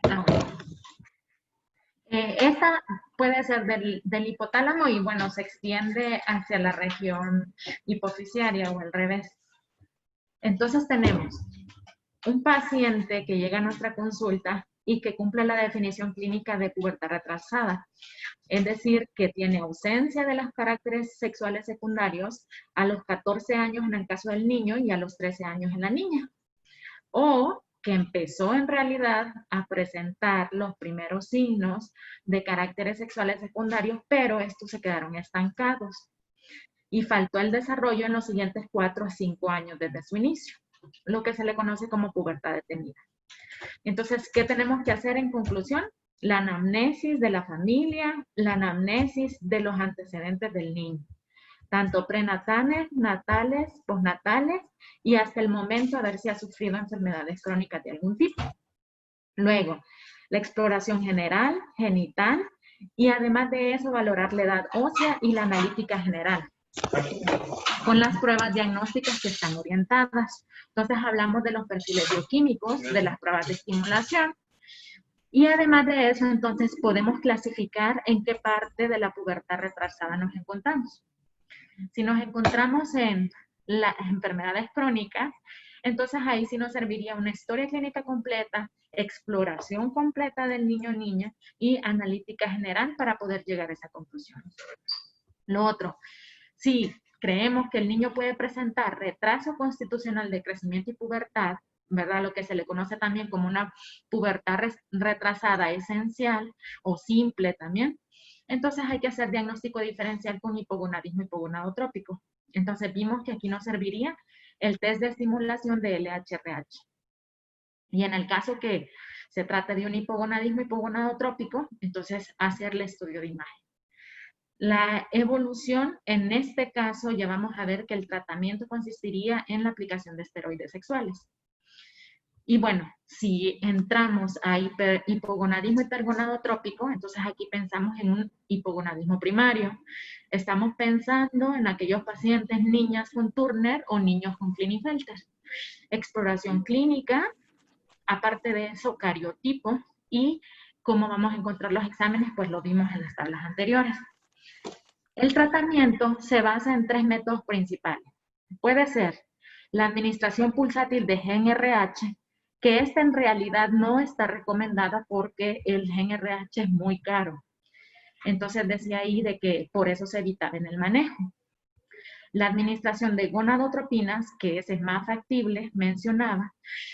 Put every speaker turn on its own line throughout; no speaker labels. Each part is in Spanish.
Ah, bueno. Esta puede ser del hipotálamo y bueno, se extiende hacia la región hipofisiaria o al revés. Entonces tenemos un paciente que llega a nuestra consulta y que cumple la definición clínica de pubertad retrasada, es decir, que tiene ausencia de los caracteres sexuales secundarios a los 14 años en el caso del niño y a los 13 años en la niña, o que empezó en realidad a presentar los primeros signos de caracteres sexuales secundarios, pero estos se quedaron estancados y faltó el desarrollo en los siguientes 4 a 5 años desde su inicio, lo que se le conoce como pubertad detenida. Entonces, ¿qué tenemos que hacer en conclusión? La anamnesis de la familia, la anamnesis de los antecedentes del niño, tanto prenatales, natales, postnatales y hasta el momento a ver si ha sufrido enfermedades crónicas de algún tipo. Luego, la exploración general, genital y además de eso valorar la edad ósea y la analítica general con las pruebas diagnósticas que están orientadas. Entonces hablamos de los perfiles bioquímicos, de las pruebas de estimulación y además de eso entonces podemos clasificar en qué parte de la pubertad retrasada nos encontramos. Si nos encontramos en las enfermedades crónicas, entonces ahí sí nos serviría una historia clínica completa, exploración completa del niño o niña y analítica general para poder llegar a esa conclusión. Lo otro, si creemos que el niño puede presentar retraso constitucional de crecimiento y pubertad, ¿verdad? Lo que se le conoce también como una pubertad retrasada esencial o simple también. Entonces hay que hacer diagnóstico diferencial con hipogonadismo hipogonadotrópico. Entonces vimos que aquí nos serviría el test de estimulación de LHRH. Y en el caso que se trate de un hipogonadismo hipogonadotrópico, entonces hacer el estudio de imagen. La evolución, en este caso, ya vamos a ver que el tratamiento consistiría en la aplicación de esteroides sexuales. Y bueno, si entramos a hipogonadismo hipergonadotrópico, entonces aquí pensamos en un hipogonadismo primario. Estamos pensando en aquellos pacientes, niñas con Turner o niños con Klinefelter. Exploración clínica, aparte de eso, cariotipo y cómo vamos a encontrar los exámenes, pues lo vimos en las tablas anteriores. El tratamiento se basa en 3 métodos principales. Puede ser la administración pulsátil de GnRH, que esta en realidad no está recomendada porque el GnRH es muy caro. Entonces decía ahí de que por eso se evitaba en el manejo. La administración de gonadotropinas, que ese es más factible, mencionaba.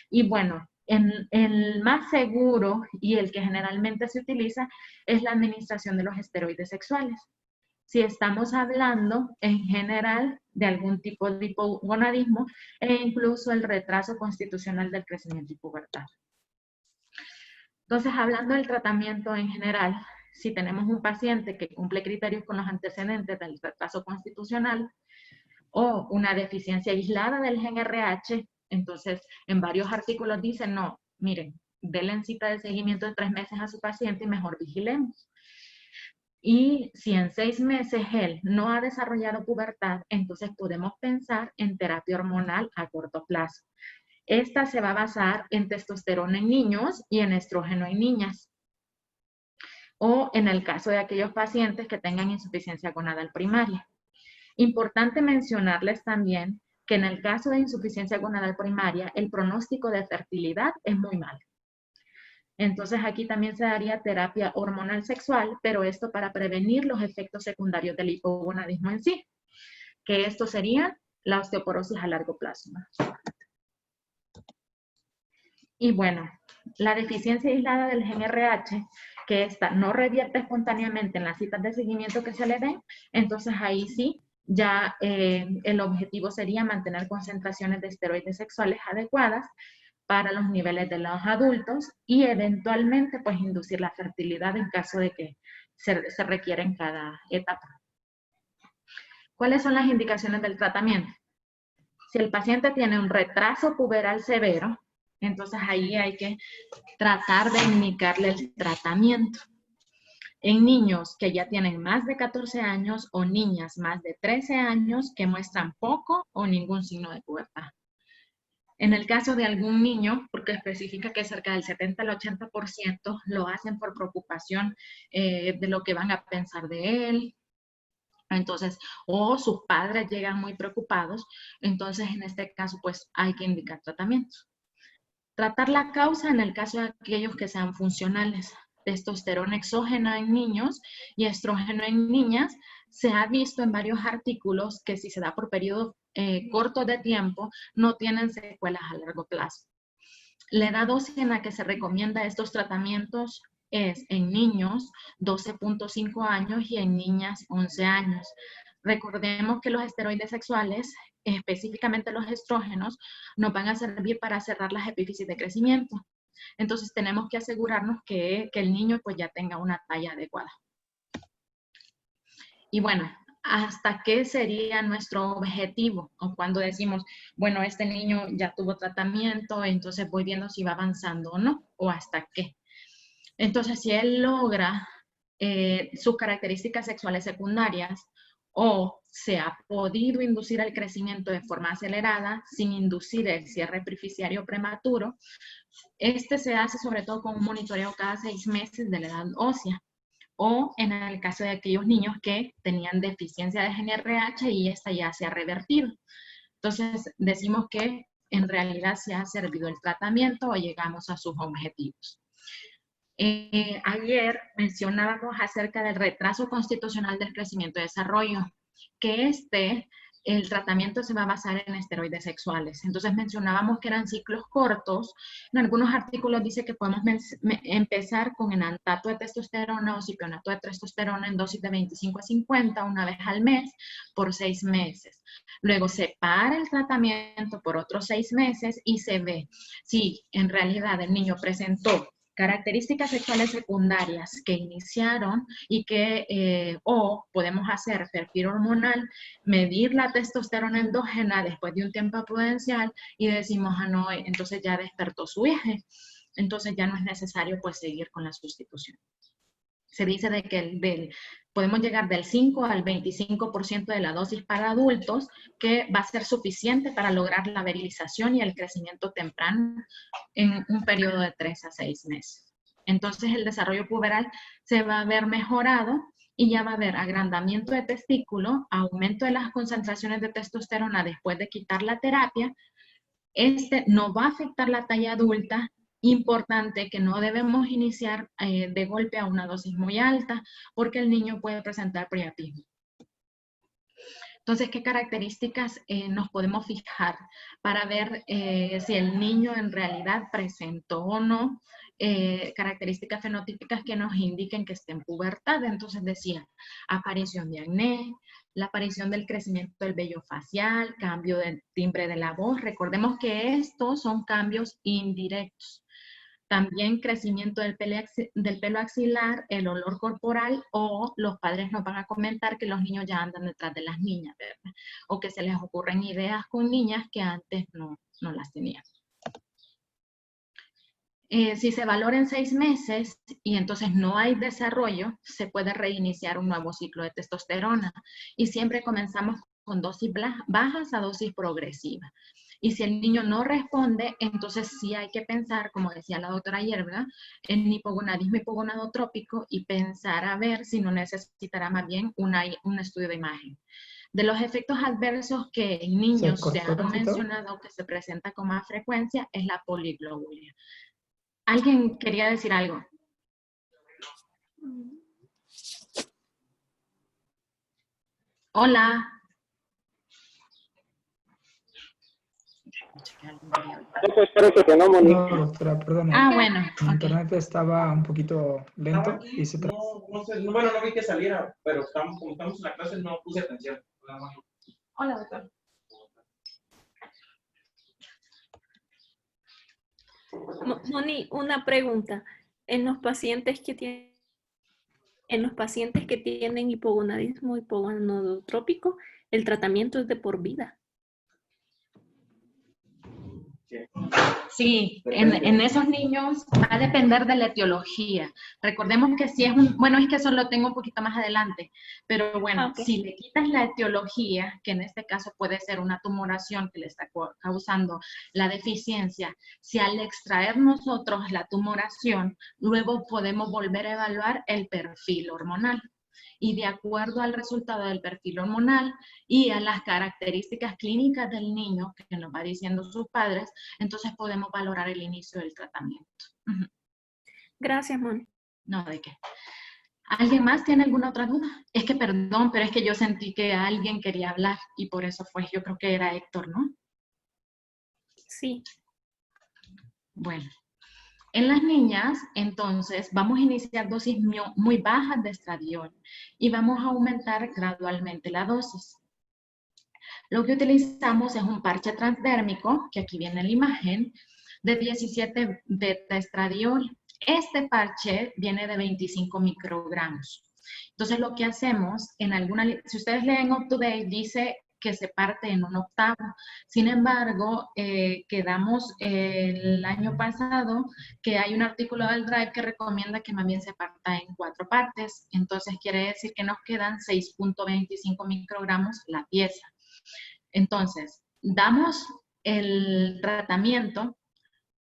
Y bueno, el más seguro y el que generalmente se utiliza es la administración de los esteroides sexuales. Si estamos hablando en general de algún tipo de hipogonadismo e incluso el retraso constitucional del crecimiento y pubertad. Entonces, hablando del tratamiento en general, si tenemos un paciente que cumple criterios con los antecedentes del retraso constitucional o una deficiencia aislada del gen RH, entonces en varios artículos dicen, no, miren, denle cita de seguimiento de 3 meses a su paciente y mejor vigilemos. Y si en 6 meses él no ha desarrollado pubertad, entonces podemos pensar en terapia hormonal a corto plazo. Esta se va a basar en testosterona en niños y en estrógeno en niñas. O en el caso de aquellos pacientes que tengan insuficiencia gonadal primaria. Importante mencionarles también que en el caso de insuficiencia gonadal primaria, el pronóstico de fertilidad es muy malo. Entonces aquí también se daría terapia hormonal sexual, pero esto para prevenir los efectos secundarios del hipogonadismo en sí, que esto sería la osteoporosis a largo plazo. Y bueno, la deficiencia aislada del gen RH, que esta no revierte espontáneamente en las citas de seguimiento que se le den, entonces ahí sí, ya el objetivo sería mantener concentraciones de esteroides sexuales adecuadas para los niveles de los adultos y eventualmente pues inducir la fertilidad en caso de que se requiera en cada etapa. ¿Cuáles son las indicaciones del tratamiento? Si el paciente tiene un retraso puberal severo, entonces ahí hay que tratar de indicarle el tratamiento. En niños que ya tienen más de 14 años o niñas más de 13 años que muestran poco o ningún signo de pubertad. En el caso de algún niño, porque especifica que cerca del 70 al 80% lo hacen por preocupación de lo que van a pensar de él. Entonces, o sus padres llegan muy preocupados, entonces en este caso pues hay que indicar tratamientos. Tratar la causa en el caso de aquellos que sean funcionales. Testosterona exógena en niños y estrógeno en niñas. Se ha visto en varios artículos que si se da por periodos cortos de tiempo, no tienen secuelas a largo plazo. La edad dosis en la que se recomienda estos tratamientos es en niños 12.5 años y en niñas 11 años. Recordemos que los esteroides sexuales, específicamente los estrógenos, nos van a servir para cerrar las epífisis de crecimiento. Entonces tenemos que asegurarnos que el niño pues ya tenga una talla adecuada. Y bueno, ¿hasta qué sería nuestro objetivo? O cuando decimos, bueno, este niño ya tuvo tratamiento, entonces voy viendo si va avanzando o no, o hasta qué. Entonces, si él logra sus características sexuales secundarias o se ha podido inducir el crecimiento de forma acelerada sin inducir el cierre epificiario prematuro, este se hace sobre todo con un monitoreo cada 6 meses de la edad ósea, o en el caso de aquellos niños que tenían deficiencia de GNRH y esta ya se ha revertido. Entonces, decimos que en realidad se ha servido el tratamiento o llegamos a sus objetivos. Ayer mencionábamos acerca del retraso constitucional del crecimiento y desarrollo, que el tratamiento se va a basar en esteroides sexuales. Entonces mencionábamos que eran ciclos cortos. En algunos artículos dice que podemos empezar con enantato de testosterona o cipionato de testosterona en dosis de 25 a 50 una vez al mes por 6 meses. Luego se para el tratamiento por otros 6 meses y se ve si en realidad el niño presentó características sexuales secundarias que iniciaron y que, o podemos hacer perfil hormonal, medir la testosterona endógena después de un tiempo prudencial y decimos, ah, no, entonces ya despertó su eje, entonces ya no es necesario pues seguir con la sustitución. Se dice de que podemos llegar del 5 al 25% de la dosis para adultos, que va a ser suficiente para lograr la virilización y el crecimiento temprano en un periodo de 3 a 6 meses. Entonces el desarrollo puberal se va a ver mejorado y ya va a haber agrandamiento de testículo, aumento de las concentraciones de testosterona después de quitar la terapia. Este no va a afectar la talla adulta. Importante que no debemos iniciar de golpe a una dosis muy alta porque el niño puede presentar priapismo. Entonces, ¿qué características nos podemos fijar para ver si el niño en realidad presentó o no características fenotípicas que nos indiquen que está en pubertad? Entonces decía, aparición de acné, la aparición del crecimiento del vello facial, cambio del timbre de la voz. Recordemos que estos son cambios indirectos. También crecimiento del pelo axilar, el olor corporal, o los padres nos van a comentar que los niños ya andan detrás de las niñas, ¿verdad? O que se les ocurren ideas con niñas que antes no las tenían. Si se valora en 6 meses y entonces no hay desarrollo, se puede reiniciar un nuevo ciclo de testosterona. Y siempre comenzamos con dosis bajas a dosis progresiva. Y si el niño no responde, entonces sí hay que pensar, como decía la doctora Yerba, en hipogonadismo hipogonadotrópico y pensar a ver si no necesitará más bien un estudio de imagen. De los efectos adversos que en niños se han mencionado que se presenta con más frecuencia es la poliglobulia. ¿Alguien quería decir algo? Hola.
Pues parece que no, Moni.
No, doctora, perdón.
Ah, bueno.
Mi internet estaba un poquito lento y se
no sé, bueno, no vi que saliera, pero como estamos en la clase no puse atención.
Hola, doctor.
Moni, una pregunta. En los pacientes que tienen hipogonadismo hipogonadotrópico, el tratamiento es de por vida.
Sí, en esos niños va a depender de la etiología. Recordemos que si es bueno, es que eso lo tengo un poquito más adelante, pero bueno,
Ok.
si le quitas la etiología, que en este caso puede ser una tumoración que le está causando la deficiencia, si al extraer nosotros la tumoración, luego podemos volver a evaluar el perfil hormonal. Y de acuerdo al resultado del perfil hormonal y a las características clínicas del niño que nos va diciendo sus padres, entonces podemos valorar el inicio del tratamiento.
Gracias, Moni.
No, ¿de qué? ¿Alguien más tiene alguna otra duda? Es que perdón, pero es que yo sentí que alguien quería hablar y por eso fue, yo creo que era Héctor, ¿no?
Sí.
Bueno. En las niñas, entonces, vamos a iniciar dosis muy bajas de estradiol y vamos a aumentar gradualmente la dosis. Lo que utilizamos es un parche transdérmico, que aquí viene la imagen, de 17 beta-estradiol. Este parche viene de 25 microgramos. Entonces, lo que hacemos, si ustedes leen UpToDate, dice que se parte en un octavo. Sin embargo, quedamos el año pasado que hay un artículo del Drive que recomienda que más bien se parta en 4 partes. Entonces, quiere decir que nos quedan 6.25 microgramos la pieza. Entonces, damos el tratamiento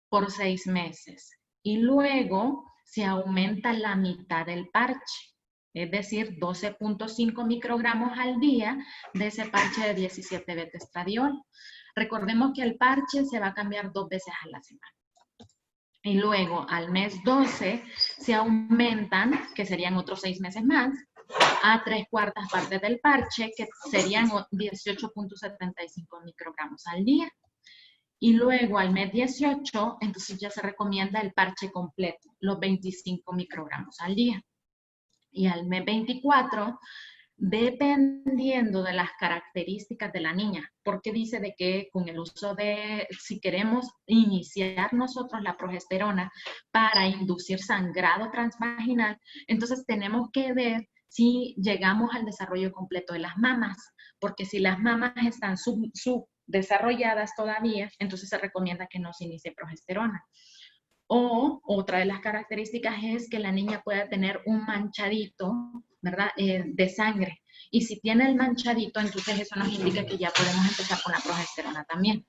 por 6 meses y luego se aumenta la mitad del parche. Es decir, 12.5 microgramos al día de ese parche de 17 beta-estradiol. Recordemos que el parche se va a cambiar 2 veces a la semana. Y luego al mes 12 se aumentan, que serían otros 6 meses más, a 3/4 partes del parche, que serían 18.75 microgramos al día. Y luego al mes 18, entonces ya se recomienda el parche completo, los 25 microgramos al día. Y al mes 24, dependiendo de las características de la niña, porque dice de que con el uso de, si queremos iniciar nosotros la progesterona para inducir sangrado transvaginal, entonces tenemos que ver si llegamos al desarrollo completo de las mamas, porque si las mamas están subdesarrolladas todavía, entonces se recomienda que no se inicie progesterona. O otra de las características es que la niña pueda tener un manchadito, ¿verdad? De sangre. Y si tiene el manchadito, entonces eso nos indica que ya podemos empezar con la progesterona también.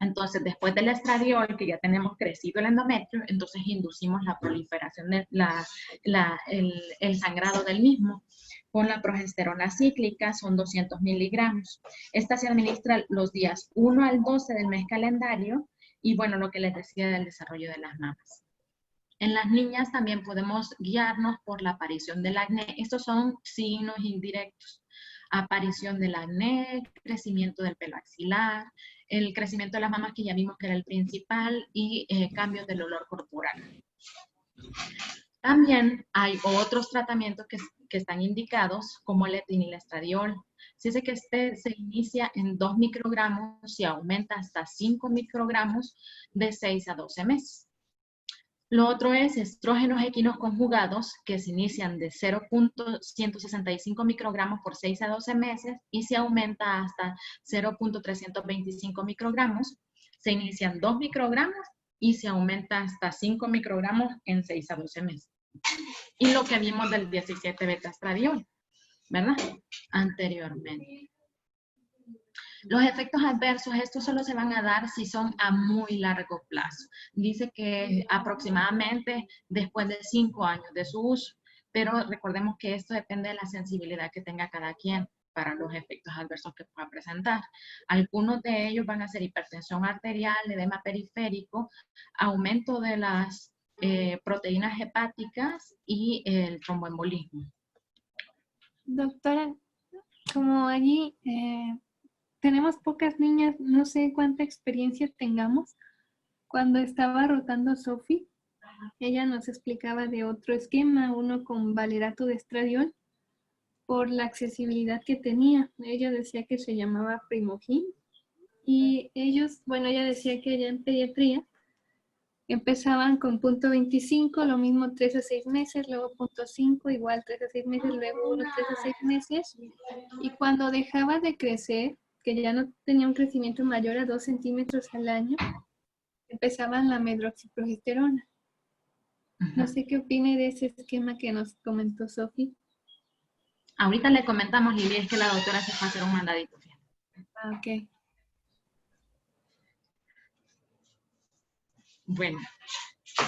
Entonces, después del estradiol, que ya tenemos crecido el endometrio, entonces inducimos la proliferación, el sangrado del mismo. Con la progesterona cíclica son 200 miligramos. Esta se administra los días 1 al 12 del mes calendario y bueno, lo que les decía del desarrollo de las mamas. En las niñas también podemos guiarnos por la aparición del acné. Estos son signos indirectos. Aparición del acné, crecimiento del pelo axilar, el crecimiento de las mamas que ya vimos que era el principal y cambios del olor corporal. También hay otros tratamientos que están indicados como el etinilestradiol. Si es que este se inicia en 2 microgramos y aumenta hasta 5 microgramos de 6 a 12 meses. Lo otro es estrógenos equinos conjugados que se inician de 0.165 microgramos por 6 a 12 meses y se aumenta hasta 0.325 microgramos. Se inician 2 microgramos y se aumenta hasta 5 microgramos en 6 a 12 meses. Y lo que vimos del 17 beta-estradiol, ¿verdad? Anteriormente. Los efectos adversos, estos solo se van a dar si son a muy largo plazo. Dice que aproximadamente después de 5 años de su uso, pero recordemos que esto depende de la sensibilidad que tenga cada quien para los efectos adversos que pueda presentar. Algunos de ellos van a ser hipertensión arterial, edema periférico, aumento de las proteínas hepáticas y el tromboembolismo.
Doctora, como allí tenemos pocas niñas, no sé cuánta experiencia tengamos. Cuando estaba rotando Sophie, ella nos explicaba de otro esquema, uno con valerato de estradiol, por la accesibilidad que tenía. Ella decía que se llamaba Primogin. Y ellos, bueno, ella decía que ella en pediatría empezaban con punto 25, lo mismo 3 a 6 meses, luego punto 5, igual 3 a 6 meses, luego 1, 3 a 6 meses. Y cuando dejaba de crecer, que ya no tenía un crecimiento mayor a 2 centímetros al año, empezaban la medroxiprogesterona. No sé qué opine de ese esquema que nos comentó Sofi.
Ahorita le comentamos, Lili, es que la doctora se fue a hacer un mandadito.
Ah, ok.
Bueno,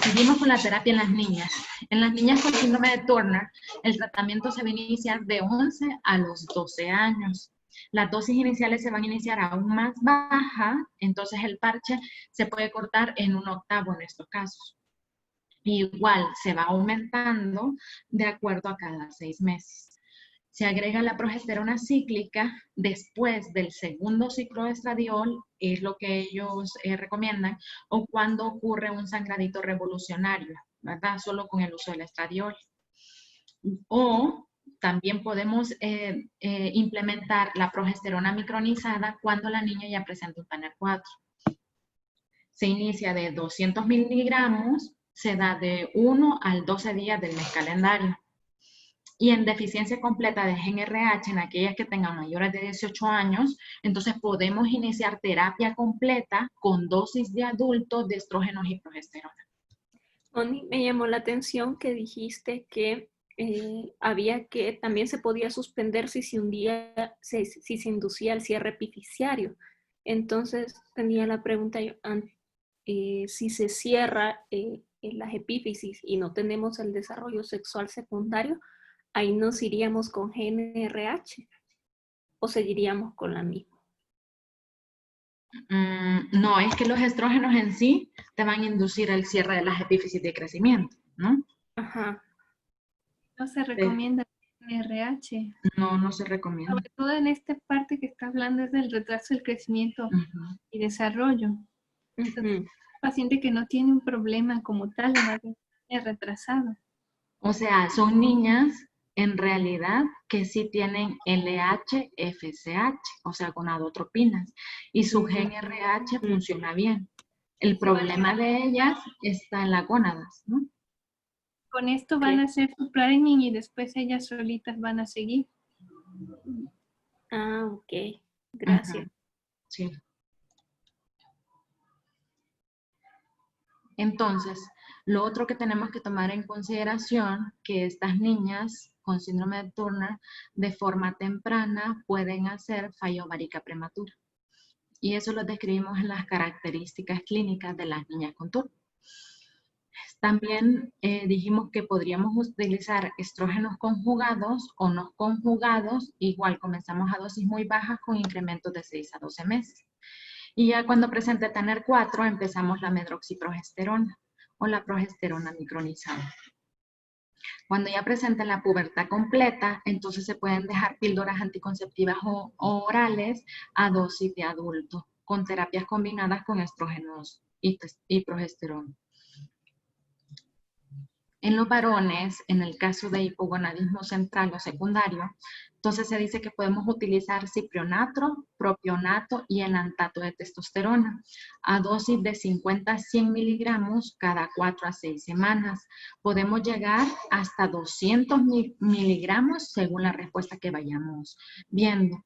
seguimos con la terapia en las niñas. En las niñas con síndrome de Turner, el tratamiento se va a iniciar de 11 a los 12 años. Las dosis iniciales se van a iniciar aún más baja, entonces el parche se puede cortar en 1/8 en estos casos. Igual se va aumentando de acuerdo a cada 6 meses. Se agrega la progesterona cíclica después del segundo ciclo de estradiol, es lo que ellos recomiendan, o cuando ocurre un sangradito revolucionario, ¿verdad? Solo con el uso del estradiol. O también podemos implementar la progesterona micronizada cuando la niña ya presenta un Tanner 4. Se inicia de 200 miligramos, se da de 1 al 12 días del mes calendario. Y en deficiencia completa de gen RH, en aquellas que tengan mayores de 18 años, entonces podemos iniciar terapia completa con dosis de adultos de estrógenos y progesterona.
Moni, me llamó la atención que dijiste que también se podía suspender si se inducía el cierre epifisiario. Entonces tenía la pregunta yo, si se cierra las epífisis y no tenemos el desarrollo sexual secundario, ahí nos iríamos con GnRH o seguiríamos con la misma.
No, es que los estrógenos en sí te van a inducir el cierre de las epífisis de crecimiento, ¿no?
Ajá.
No se recomienda GnRH.
No, no se recomienda.
Sobre todo en esta parte que está hablando es del retraso del crecimiento y desarrollo. Entonces, paciente que no tiene un problema como tal, es retrasado.
O sea, son niñas en realidad que sí tienen LH-FSH, o sea, gonadotropinas, y su gen RH funciona bien. El problema de ellas está en las gónadas, ¿no?
Con esto van a hacer su planning y después ellas solitas van a seguir.
Ah, ok. Gracias.
Sí. Entonces, lo otro que tenemos que tomar en consideración, que estas niñas con síndrome de Turner de forma temprana pueden hacer falla ovárica prematura. Y eso lo describimos en las características clínicas de las niñas con Turner. También dijimos que podríamos utilizar estrógenos conjugados o no conjugados, igual comenzamos a dosis muy bajas con incrementos de 6 a 12 meses. Y ya cuando presente Tanner 4 empezamos la medroxiprogesterona o la progesterona micronizada. Cuando ya presenten la pubertad completa, entonces se pueden dejar píldoras anticonceptivas o orales a dosis de adulto, con terapias combinadas con estrógenos y progesterona. En los varones, en el caso de hipogonadismo central o secundario, entonces se dice que podemos utilizar ciprionato, propionato y enantato de testosterona a dosis de 50 a 100 miligramos cada 4 a 6 semanas. Podemos llegar hasta 200 miligramos según la respuesta que vayamos viendo.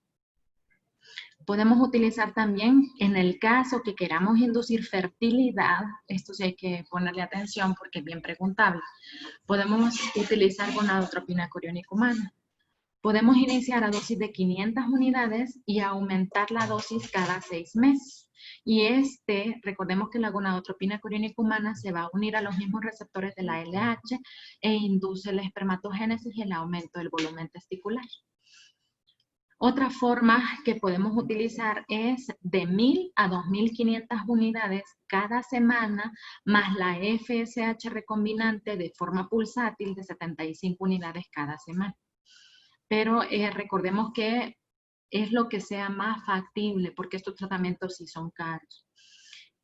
Podemos utilizar también, en el caso que queramos inducir fertilidad, esto sí hay que ponerle atención porque es bien preguntable, podemos utilizar gonadotropina coriónica humana. Podemos iniciar a dosis de 500 unidades y aumentar la dosis cada 6 meses. Y recordemos que la gonadotropina coriónica humana se va a unir a los mismos receptores de la LH e induce la espermatogénesis y el aumento del volumen testicular. Otra forma que podemos utilizar es de 1000 a 2500 unidades cada semana, más la FSH recombinante de forma pulsátil de 75 unidades cada semana. Pero recordemos que es lo que sea más factible, porque estos tratamientos sí son caros.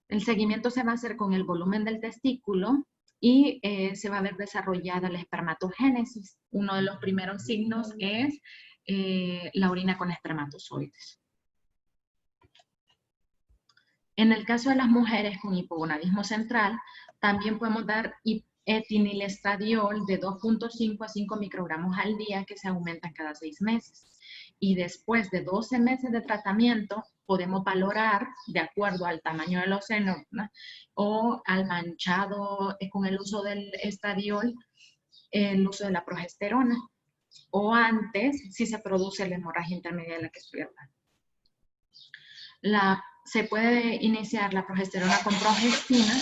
El seguimiento se va a hacer con el volumen del testículo y se va a ver desarrollada la espermatogénesis. Uno de los primeros signos es la orina con espermatozoides. En el caso de las mujeres con hipogonadismo central, también podemos dar etinilestradiol de 2.5 a 5 microgramos al día que se aumentan cada 6 meses. Y después de 12 meses de tratamiento, podemos valorar de acuerdo al tamaño de los senos, ¿no? O al manchado con el uso del estradiol, el uso de la progesterona, o antes si se produce la hemorragia intermedia de la que estoy hablando. Se puede iniciar la progesterona con progestina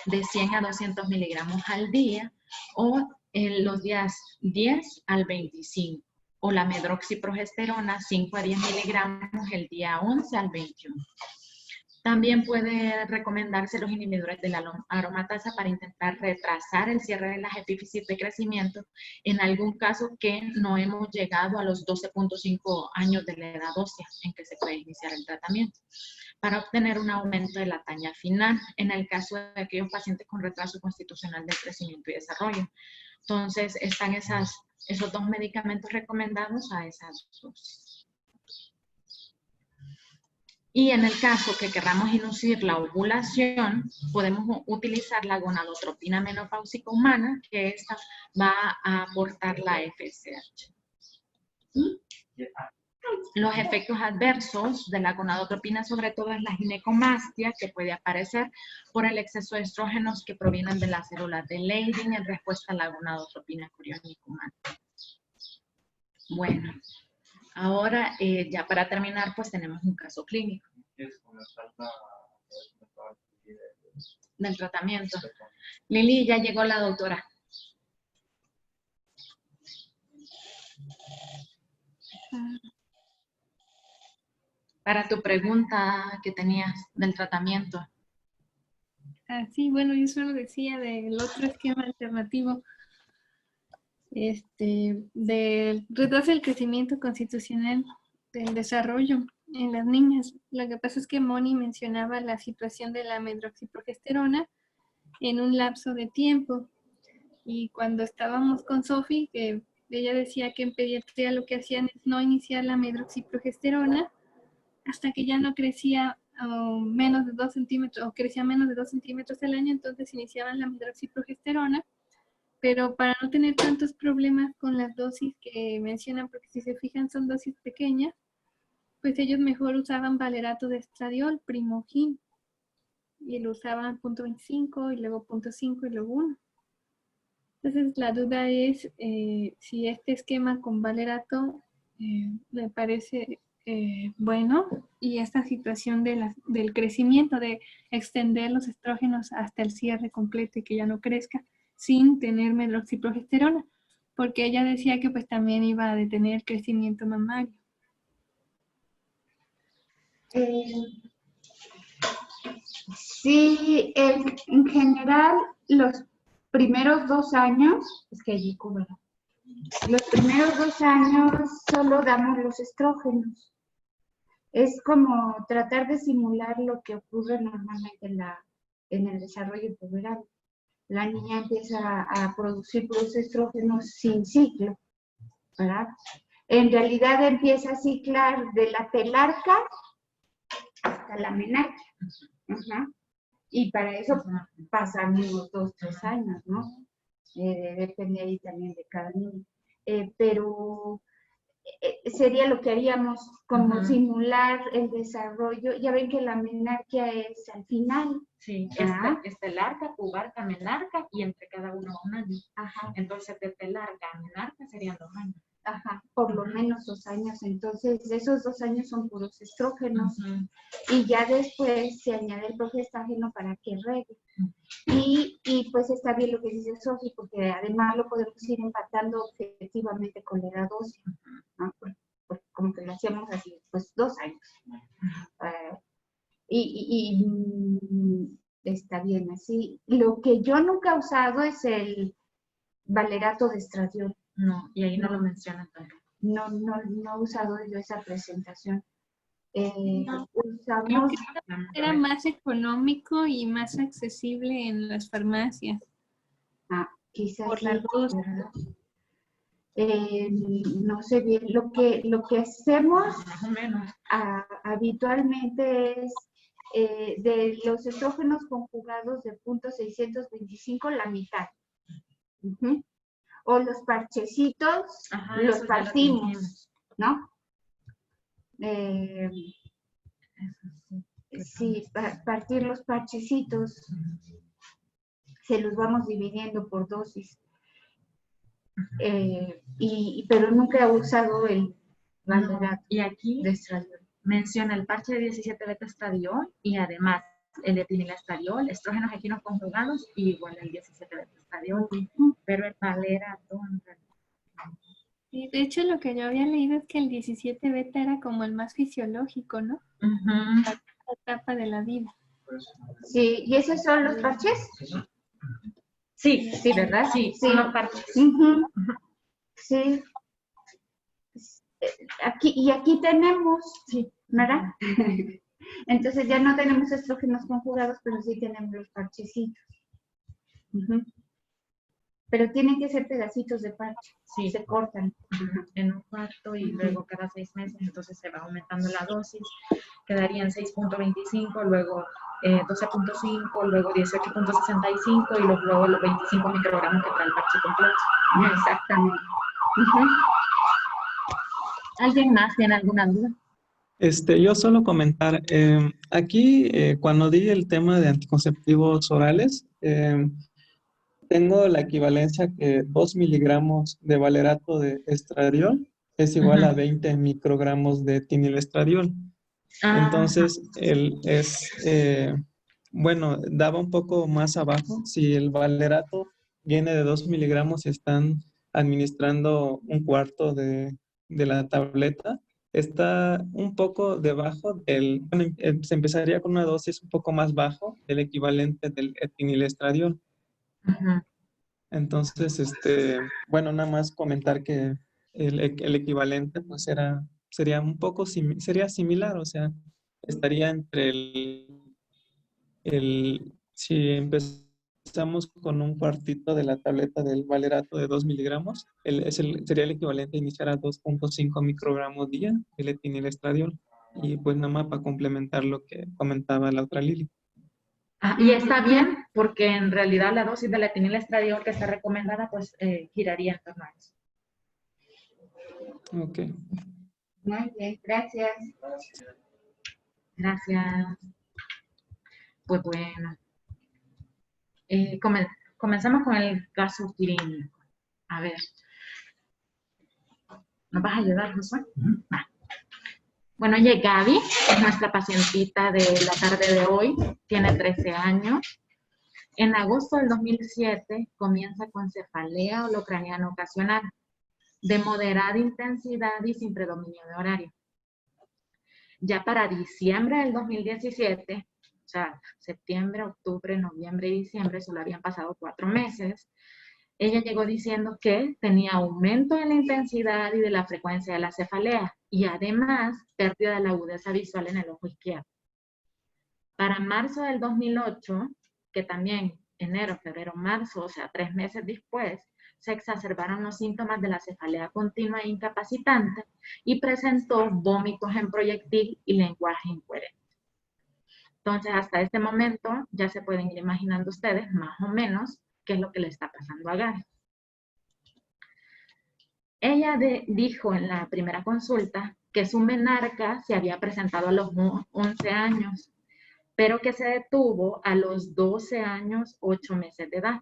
de 100 a 200 miligramos al día o en los días 10 al 25 o la medroxiprogesterona 5 a 10 miligramos el día 11 al 21. También puede recomendarse los inhibidores de la aromatasa para intentar retrasar el cierre de las epífisis de crecimiento en algún caso que no hemos llegado a los 12.5 años de la edad ósea en que se puede iniciar el tratamiento, para obtener un aumento de la talla final en el caso de aquellos pacientes con retraso constitucional del crecimiento y desarrollo. Entonces, están esos dos medicamentos recomendados a esas dosis. Y en el caso que queramos inducir la ovulación, podemos utilizar la gonadotropina menopáusica humana, que esta va a aportar la FSH. Los efectos adversos de la gonadotropina, sobre todo, es la ginecomastia, que puede aparecer por el exceso de estrógenos que provienen de las células de Leydig en respuesta a la gonadotropina coriónica humana. Bueno, ahora ya para terminar, pues tenemos un caso clínico del tratamiento. Lili, ya llegó la doctora. Para tu pregunta que tenías del tratamiento.
Sí, bueno, yo solo decía del otro esquema alternativo, del retraso del crecimiento constitucional del desarrollo en las niñas. Lo que pasa es que Moni mencionaba la situación de la medroxiprogesterona en un lapso de tiempo. Y cuando estábamos con Sofi, que ella decía que en pediatría lo que hacían es no iniciar la medroxiprogesterona hasta que ya no crecía menos de 2 centímetros, o crecía menos de 2 centímetros al año, entonces iniciaban la medroxiprogesterona, pero para no tener tantos problemas con las dosis que mencionan, porque si se fijan son dosis pequeñas, pues ellos mejor usaban valerato de estradiol, Primogin, y lo usaban 0.25 y luego 0.5 y luego 1. Entonces la duda es si este esquema con valerato me parece bueno, y esta situación del crecimiento, de extender los estrógenos hasta el cierre completo y que ya no crezca sin tener medroxiprogesterona, porque ella decía que pues también iba a detener el crecimiento mamario.
Sí, en general los primeros 2 años, es que allí cubro, los primeros 2 años solo damos los estrógenos. Es como tratar de simular lo que ocurre normalmente en el desarrollo puberal. La niña empieza a producir los estrógenos sin ciclo, ¿verdad? En realidad empieza a ciclar de la telarca hasta la menarquia. Y para eso pasan unos 2, 3 años, ¿no? Depende ahí también de cada niño. Pero sería lo que haríamos, como simular el desarrollo. Ya ven que la menarquia es al final.
Sí, es telarca, pubarca, menarca, y entre cada uno 1 año. Ajá. Entonces, de telarca a menarca serían 2 años.
Ajá, por lo menos 2 años. Entonces, esos 2 años son puros estrógenos. Y ya después se añade el progestágeno para que regue. Y pues está bien lo que dice Sofi, porque además lo podemos ir empatando objetivamente con la edad ósea, ¿no? Porque como que lo hacíamos así, pues 2 años. Está bien así. Lo que yo nunca he usado es el valerato de estradiol.
No, y ahí no lo mencionan tampoco.
No he usado yo esa presentación.
Usamos... Era más económico y más accesible en las farmacias.
Quizás
por las dos.
No sé bien. Lo que hacemos
más o menos
habitualmente es de los estrógenos conjugados de 0.625 la mitad. O los parchecitos, los partimos, ¿no? sí, partir los parchecitos, se los vamos dividiendo por dosis. Pero nunca he usado el valerato
Y aquí
de estradiol.
menciona el parche de 17-beta-estradiol y además el etinilestradiol, estrógenos equinos conjugados y igual el 17-beta-estradiol, pero el valerato en realidad.
Sí, de hecho, lo que yo había leído es que el 17 beta era como el más fisiológico, ¿no?
Ujú.
La etapa de la vida.
Sí, ¿y esos son los parches?
Sí, sí, ¿verdad? Sí,
Sí.
son los parches.
Ujú. Sí. Aquí tenemos, sí, ¿verdad? Entonces ya no tenemos estrógenos conjugados, pero sí tenemos los parchecitos. Ujú. Pero tienen que ser pedacitos de parche,
Sí.
se cortan.
En un cuarto y luego cada 6 meses, entonces se va aumentando la dosis, quedarían 6.25, luego 12.5, luego 18.65 y luego los 25 microgramos que trae el parche completo.
Exactamente.
¿Alguien más tiene alguna duda?
Yo solo comentar, aquí cuando di el tema de anticonceptivos orales, tengo la equivalencia que 2 miligramos de valerato de estradiol es igual a 20 microgramos de etinilestradiol. Entonces, bueno, daba un poco más abajo. Si el valerato viene de 2 miligramos y están administrando un cuarto de la tableta, está un poco debajo bueno, se empezaría con una dosis un poco más bajo del equivalente del etinilestradiol. Entonces, bueno, nada más comentar que el equivalente pues sería un poco, sería similar, o sea, estaría entre si empezamos con un cuartito de la tableta del valerato de 2 miligramos, sería el equivalente a iniciar a 2.5 microgramos día del etinilestradiol. Y pues nada más para complementar lo que comentaba la otra Lili.
Y está bien, porque en realidad la dosis de la etinilestradiol que está recomendada, pues giraría en torno a eso.
Ok.
Muy bien, gracias.
Gracias. Pues bueno. Comenzamos con el caso clínico. A ver. ¿Nos vas a ayudar, Josué? Va. Bueno, ella es Gaby, es nuestra pacientita de la tarde de hoy, tiene 13 años. En agosto del 2007 comienza con cefalea holocraniana ocasional, de moderada intensidad y sin predominio de horario. Ya para diciembre del 2017, o sea, septiembre, octubre, noviembre y diciembre, solo habían pasado 4 meses, ella llegó diciendo que tenía aumento en la intensidad y de la frecuencia de la cefalea y además pérdida de la agudeza visual en el ojo izquierdo. Para marzo del 2008, que también enero, febrero, marzo, o sea, 3 meses después, se exacerbaron los síntomas de la cefalea continua e incapacitante y presentó vómitos en proyectil y lenguaje incoherente. Entonces, hasta este momento, ya se pueden ir imaginando ustedes, más o menos, qué es lo que le está pasando a Gaby. Ella dijo en la primera consulta que su menarca se había presentado a los 11 años, pero que se detuvo a los 12 años, 8 meses de edad.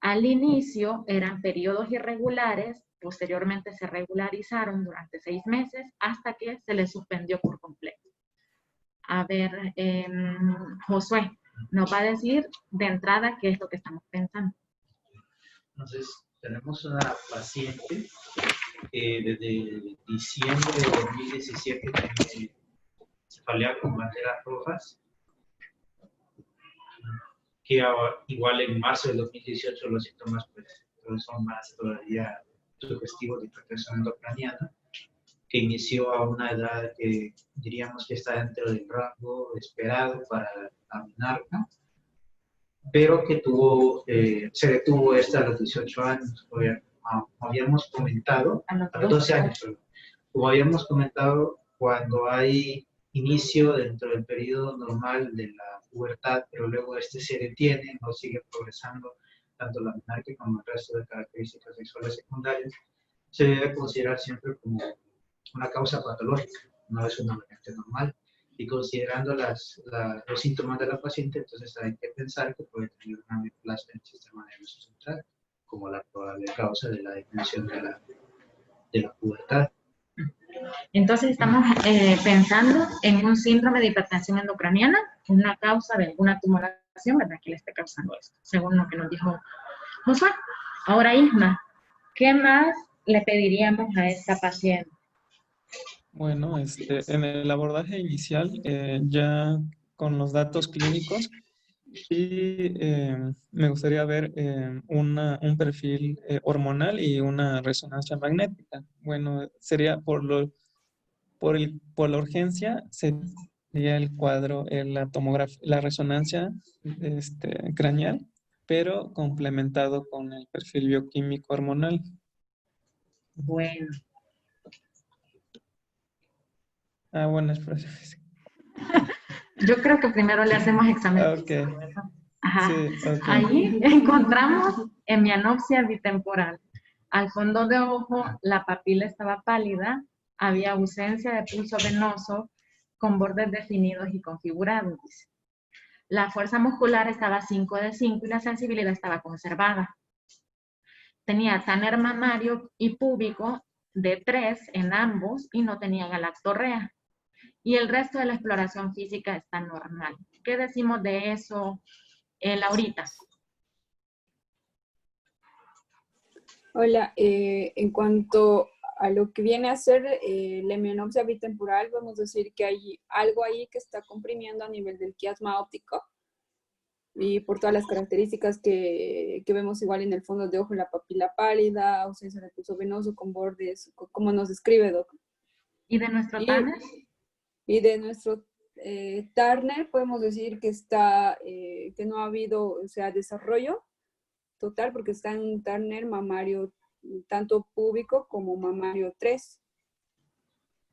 Al inicio eran periodos irregulares, posteriormente se regularizaron durante 6 meses hasta que se les suspendió por completo. A ver, Josué, nos va a decir de entrada qué es lo que estamos pensando.
Entonces, tenemos una paciente que desde diciembre de 2017 tiene cefalea con banderas rojas, que igual en marzo del 2018 los síntomas pues, son más todavía sugestivos de hipertensión endocraniana, que inició a una edad que diríamos que está dentro del rango esperado para la menarca, pero que se detuvo esta a los 18 años, habíamos comentado, a los 12 años, perdón. Como habíamos comentado, cuando hay inicio dentro del periodo normal de la pubertad, pero luego se detiene, no sigue progresando tanto la menarca como el resto de características sexuales secundarias, se debe considerar siempre como una causa patológica, no es una variante normal. Y considerando los síntomas de la paciente, entonces hay que pensar que puede tener una neoplasia en el sistema nervioso central, como la probable causa de la disminución de la pubertad.
Entonces estamos pensando en un síndrome de hipertensión endocraniana, una causa de alguna tumoración, ¿verdad? Que le esté causando esto, según lo que nos dijo Josué. Ahora, Isma, ¿qué más le pediríamos a esta paciente?
Bueno, en el abordaje inicial, ya con los datos clínicos, y me gustaría ver un perfil hormonal y una resonancia magnética. Bueno, sería por la urgencia, sería el cuadro, la tomografía, la resonancia craneal, pero complementado con el perfil bioquímico hormonal.
Bueno,
Bueno, espera.
yo creo que primero le hacemos examen
Ok.
físico, ¿verdad? Ajá.
Sí, ok.
Ahí encontramos hemianopsia bitemporal. Al fondo de ojo, la papila estaba pálida, había ausencia de pulso venoso con bordes definidos y configurados. Dice. La fuerza muscular estaba 5 de 5 y la sensibilidad estaba conservada. Tenía Tanner mamario y púbico de 3 en ambos y no tenía galactorrea. Y el resto de la exploración física está normal. ¿Qué decimos de eso, Laurita?
Hola, en cuanto a lo que viene a ser la hemianopsia bitemporal, vamos a decir que hay algo ahí que está comprimiendo a nivel del quiasma óptico y por todas las características que vemos igual en el fondo de ojo, la papila pálida, ausencia de pulso venoso con bordes, como nos describe, Doc.
¿Y de nuestro Tanner?
Y de nuestro Turner podemos decir que está, que no ha habido, o sea, desarrollo total, porque está en Turner mamario tanto púbico como mamario 3.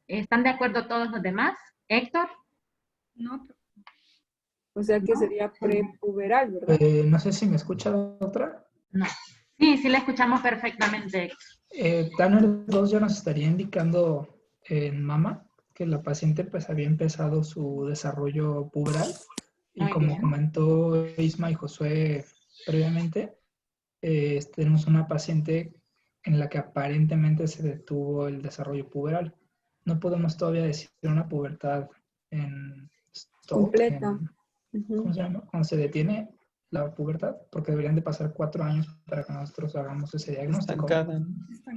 ¿Están de acuerdo todos los demás? ¿Héctor?
No,
O sea que sería prepuberal, ¿verdad?
No sé si me escucha la otra.
No. Sí, sí la escuchamos perfectamente.
Tanner 2 ya nos estaría indicando en mama que la paciente pues había empezado su desarrollo puberal. Y
Muy
como
bien.
comentó Isma y Josué previamente, tenemos una paciente en la que aparentemente se detuvo el desarrollo puberal. No podemos todavía decir una pubertad en stop,
Completa.
¿cómo se llama? Cuando se detiene la pubertad, porque deberían de pasar 4 años para que nosotros hagamos ese diagnóstico.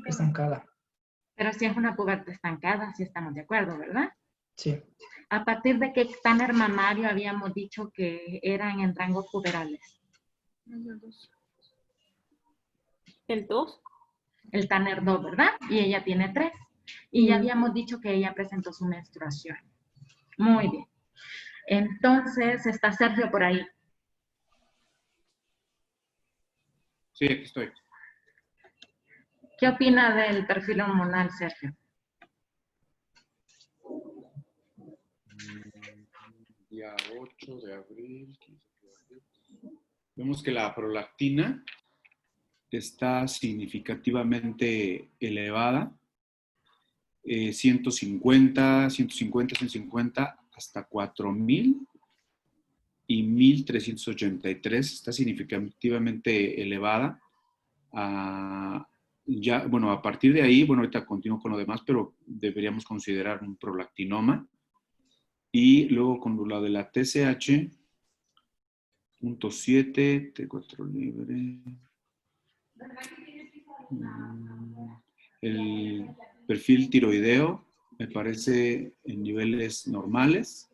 Estancada.
Pero si es una pubertad estancada, sí estamos de acuerdo, ¿verdad?
Sí.
¿A partir de qué Tanner mamario habíamos dicho que eran en rangos puberales?
¿El 2?
El Tanner 2, ¿verdad? Y ella tiene 3. Y ya habíamos dicho que ella presentó su menstruación. Muy bien. Entonces, está Sergio por ahí.
Sí, aquí estoy.
¿Qué opina del perfil hormonal, Sergio?
Día 8 de abril, 15 de abril. Vemos que la prolactina está significativamente elevada. 150, 150, hasta 4000 y 1383 está significativamente elevada. Ya, bueno, a partir de ahí, bueno, ahorita continúo con lo demás, pero deberíamos considerar un prolactinoma. Y luego con lo de la TSH, punto 7, T4 libre. El perfil tiroideo me parece en niveles normales.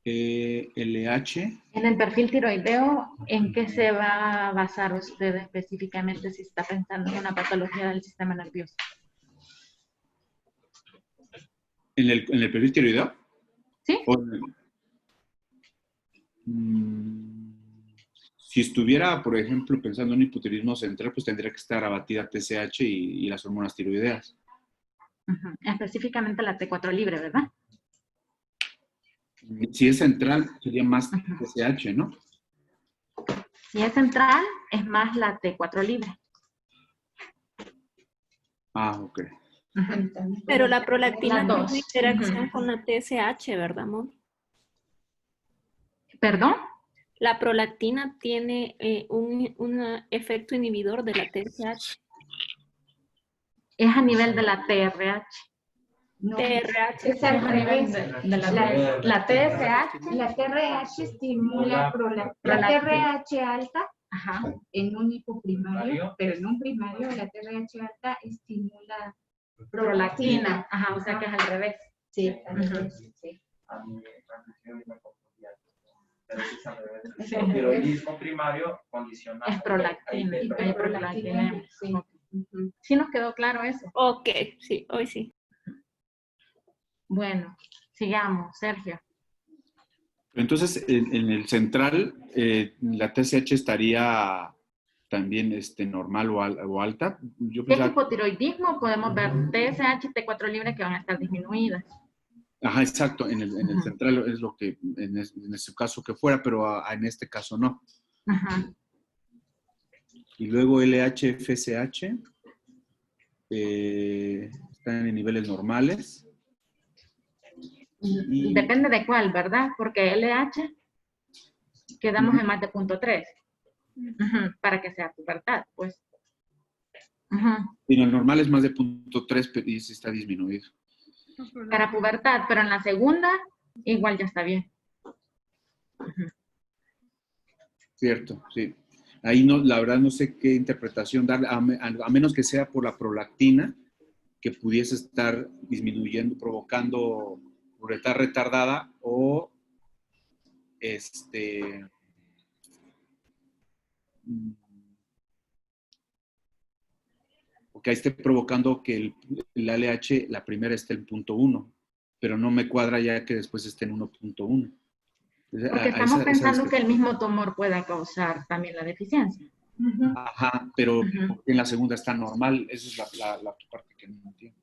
LH.
En el perfil tiroideo, ¿en qué se va a basar usted específicamente si está pensando en una patología del sistema nervioso?
¿En el perfil tiroideo?
Sí.
Si estuviera, por ejemplo, pensando en un hipotiroidismo central, pues tendría que estar abatida TSH y las hormonas tiroideas.
Específicamente la T4 libre, ¿verdad?
Si es central, sería más TSH, ¿no?
Si es central, es más la T4 libre.
Ah, ok.
Pero la prolactina
Las
tiene
dos.
interacción con la TSH, ¿verdad, Moni?
¿Perdón?
La prolactina tiene un efecto inhibidor de la TSH.
Es a nivel de la TRH.
No,
TRH.
es al revés.
La TSH.
La TRH estimula la TRH alta
Ajá.
en un hipoprimario, pero en un primario la TRH alta estimula
Prolactina. Ajá, o sea que es al revés.
Sí, al revés, sí.
El tiroidismo primario condiciona.
Es prolactina. Hay prolactina.
Sí.
Sí nos quedó claro eso.
Ok, sí, hoy sí.
Bueno, sigamos, Sergio.
Entonces, en el central, la TSH estaría también normal o alta. Yo
Si es
pensaba,
hipotiroidismo, podemos ver TSH y T4 libre que van a estar disminuidas.
ajá, exacto, en el central es lo que, en ese caso que fuera, pero en este caso no.
Ajá.
Y luego LH, FSH, están en niveles normales. Y
Depende de cuál, ¿verdad? Porque LH quedamos en más de 0.3. Para que sea pubertad, pues.
y el normal es más de 0.3, pero y sí está disminuido.
Para pubertad, pero en la segunda igual ya está bien.
Cierto, sí. Ahí no, la verdad no sé qué interpretación darle, a menos que sea por la prolactina, que pudiese estar disminuyendo, provocando pubertad retardada o o que esté provocando que el LH, la primera esté en 0.1, pero no me cuadra ya que después esté en 1.1.
Porque estamos pensando que el mismo tumor pueda causar también la deficiencia.
Ajá, pero en la segunda está normal. Esa es la parte que no entiendo.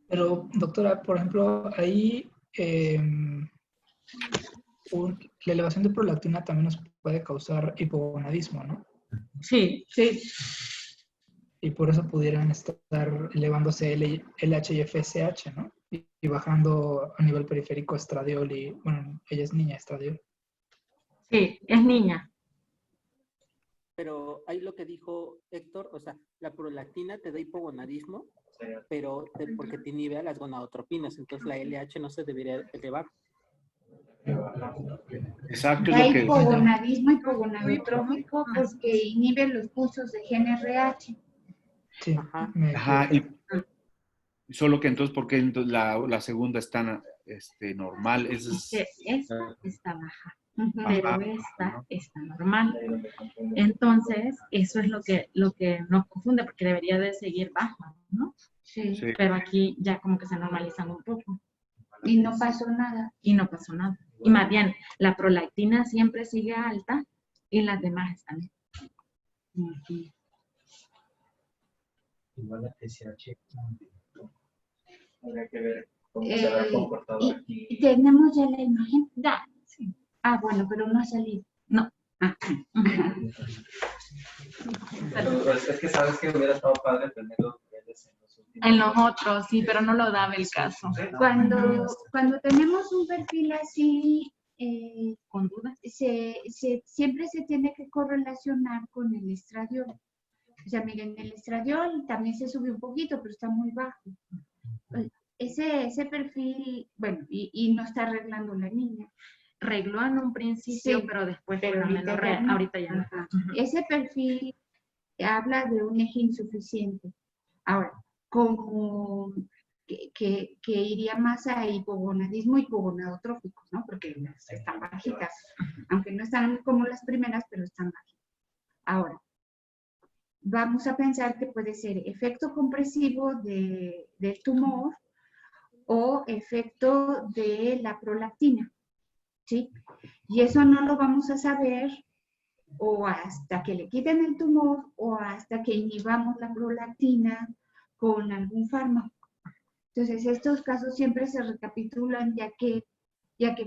Pero, doctora, por ejemplo, ahí la elevación de prolactina también nos puede causar hipogonadismo, ¿no?
Sí, sí.
Y por eso pudieran estar elevándose LH y FSH, ¿no? Y bajando a nivel periférico estradiol y, bueno, ella es niña, estradiol.
Sí, es niña.
Pero ahí lo que dijo Héctor, o sea, la prolactina te da hipogonadismo, pero porque te inhibe a las gonadotropinas, entonces la LH no se debería elevar.
Exacto,
Da hipogonadismo hipogonadotrófico porque inhibe los pulsos de GNRH.
Sí.
Ajá, y solo que entonces, ¿por qué entonces la segunda está normal?
Esta está baja, pero esta está normal. Entonces, eso es lo que nos confunde, porque debería de seguir baja, ¿no? Sí. Pero aquí ya como que se normalizan un poco.
Y no pasó nada.
Y no pasó nada. Y más bien, la prolactina siempre sigue alta y las demás están bien.
Igual la TSH.
Habría que ver cómo se ha comportado aquí.
¿Y tenemos ya la imagen? Ya. Sí. Ah, bueno, pero no ha salido. No.
Pues es que sabes que hubiera estado padre tener los niveles en los últimos.
En los otros, sí, pero no lo daba el caso.
Cuando tenemos un perfil así,
con dudas,
siempre se tiene que correlacionar con el estradiol. O sea, miren, el estradiol también se sube un poquito, pero está muy bajo. Ese perfil, bueno, y no está arreglando la niña.
Regló en un principio,
Sí,
pero después
ahorita ya no. Ese perfil habla de un eje insuficiente. Ahora, como que iría más a hipogonadismo hipogonadotrófico, ¿no? Porque están bajitas, aunque no están como las primeras, pero están bajitas. Ahora, vamos a pensar que puede ser efecto compresivo del tumor o efecto de la prolactina, ¿sí? Y eso no lo vamos a saber o hasta que le quiten el tumor o hasta que inhibamos la prolactina con algún fármaco. Entonces, estos casos siempre se recapitulan ya que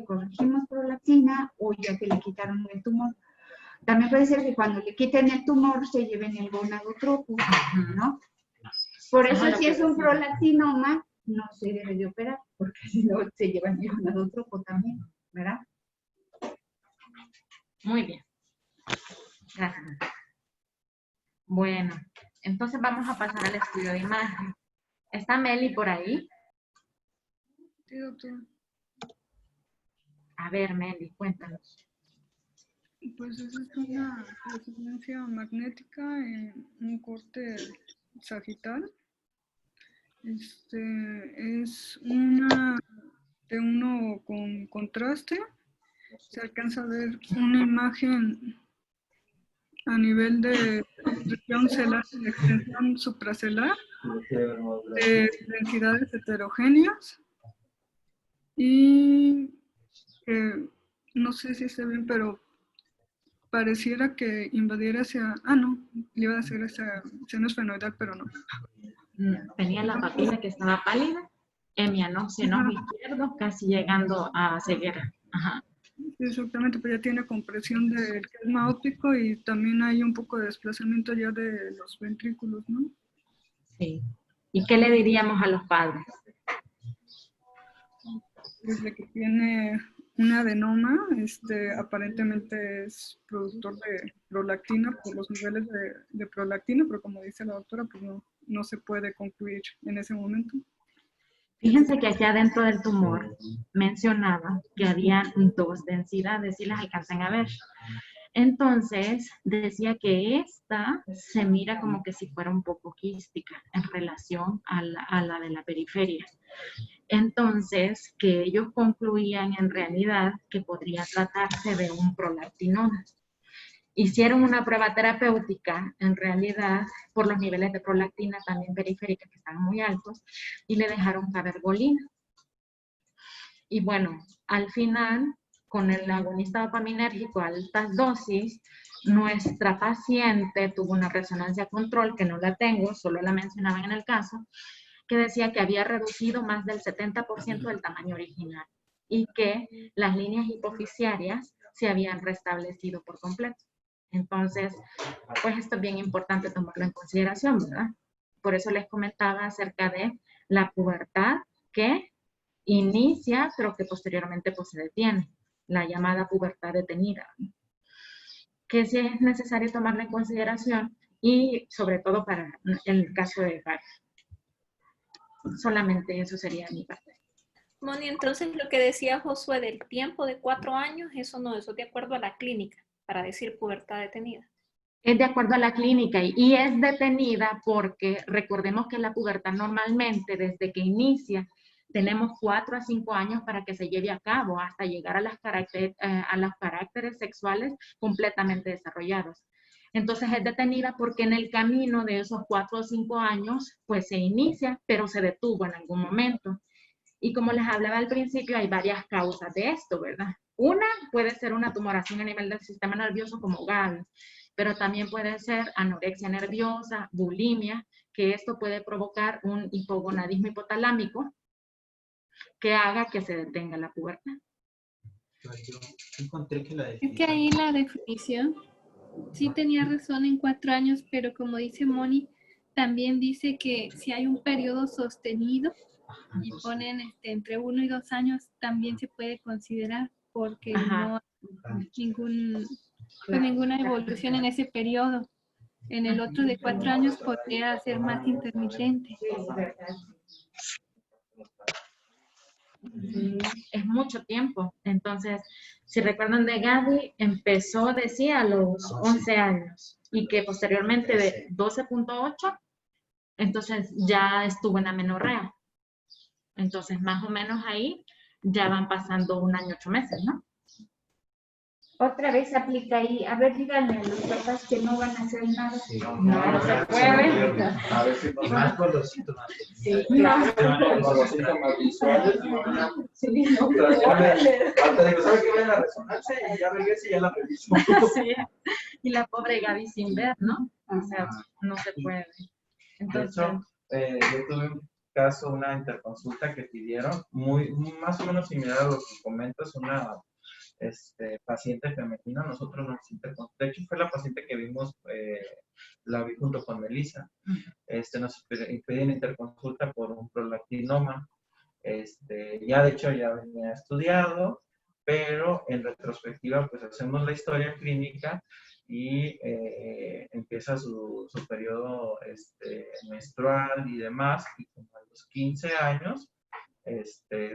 corregimos prolactina o ya que le quitaron el tumor. También puede ser que cuando le quiten el tumor se lleven el gonadotropos, ¿no? Por eso si es un prolactinoma, no se debe de operar, porque si no se lleva el gonadótropo también, ¿verdad?
Muy bien. Gracias. Bueno, entonces vamos a pasar al estudio de imagen. ¿Está Meli por ahí?
Sí, doctor.
A ver, Meli, cuéntanos.
Pues esa es una resonancia magnética en un corte sagital. Es una de uno con contraste. Se alcanza a ver una imagen a nivel de región celular, de extensión supracelular, de densidades heterogéneas y no sé si se ven, pero pareciera que invadiera hacia... Ah, no, le iba a decir hacia seno esfenoidal, pero no.
Tenía la papila que estaba pálida, hemianón seno izquierdo, casi llegando a ceguera. Ajá.
Sí, exactamente, pues ya tiene compresión del quiasma óptico y también hay un poco de desplazamiento ya de los ventrículos, ¿no?
Sí. ¿Y qué le diríamos a los padres?
Desde que tiene un adenoma, aparentemente es productor de prolactina por los niveles de prolactina, pero como dice la doctora, pues no se puede concluir en ese momento.
Fíjense que aquí adentro del tumor mencionaba que había 2 densidades y las alcanzan a ver. Entonces, decía que esta se mira como que si fuera un poco quística en relación a la de la periferia. Entonces, que ellos concluían en realidad que podría tratarse de un prolactinoma. Hicieron una prueba terapéutica, en realidad, por los niveles de prolactina también periférica que estaban muy altos, y le dejaron cabergolina. Y bueno, al final, con el agonista dopaminérgico a altas dosis, nuestra paciente tuvo una resonancia control, que no la tengo, solo la mencionaban en el caso, que decía que había reducido más del 70% del tamaño original y que las líneas hipoficiarias se habían restablecido por completo. Entonces, pues esto es bien importante tomarlo en consideración, ¿verdad? Por eso les comentaba acerca de la pubertad que inicia, pero que posteriormente pues se detiene, la llamada pubertad detenida, ¿no? Que sí es necesario tomarla en consideración y sobre todo para el caso de Gaby. Solamente eso sería mi parte.
Moni, entonces lo que decía Josué del tiempo de 4 años, eso es de acuerdo a la clínica, para decir pubertad detenida.
Es de acuerdo a la clínica y es detenida porque recordemos que la pubertad normalmente desde que inicia tenemos 4 a 5 años para que se lleve a cabo hasta llegar a los caracteres sexuales completamente desarrollados. Entonces es detenida porque en el camino de esos 4 o 5 años pues se inicia, pero se detuvo en algún momento. Y como les hablaba al principio, hay varias causas de esto, ¿verdad? Una puede ser una tumoración a nivel del sistema nervioso como Gaby, pero también puede ser anorexia nerviosa, bulimia, que esto puede provocar un hipogonadismo hipotalámico que haga que se detenga la pubertad.
Yo encontré que la
Es que ahí la definición sí tenía razón en 4 años, pero como dice Moni, también dice que si hay un periodo sostenido y ponen entre 1 y 2 años, también se puede considerar porque no hay ninguna evolución en ese periodo. En el otro de 4 años podría ser más intermitente.
Es mucho tiempo. Entonces, si recuerdan de Gaby, empezó, decía, a los 11 años y que posteriormente de 12.8, entonces ya estuvo en amenorrea. Entonces, más o menos ahí ya van pasando 1 año, 8 meses, ¿no?
Otra vez aplica ahí. A ver, díganle a los papás que no van a hacer nada.
Sí.
No se puede.
A ver si más por los síntomas.
Sí, claro.
Por los síntomas visuales.
Sí, no.
Hasta de que sabe que vayan a resonancia y ya regrese y ya la reviso.
Sí. Y la pobre Gaby sin ver, ¿no? O sea, no se puede. Entonces,
de hecho, yo tuve un caso, una interconsulta que pidieron, más o menos similar a lo que comentas, una paciente femenina. Nosotros nos interconsultamos, de hecho fue la paciente que vimos la vi junto con Melissa. Nos pedían interconsulta por un prolactinoma. Ya de hecho ya venía estudiado, pero en retrospectiva pues hacemos la historia clínica y empieza su periodo menstrual y demás, y como a los 15 años,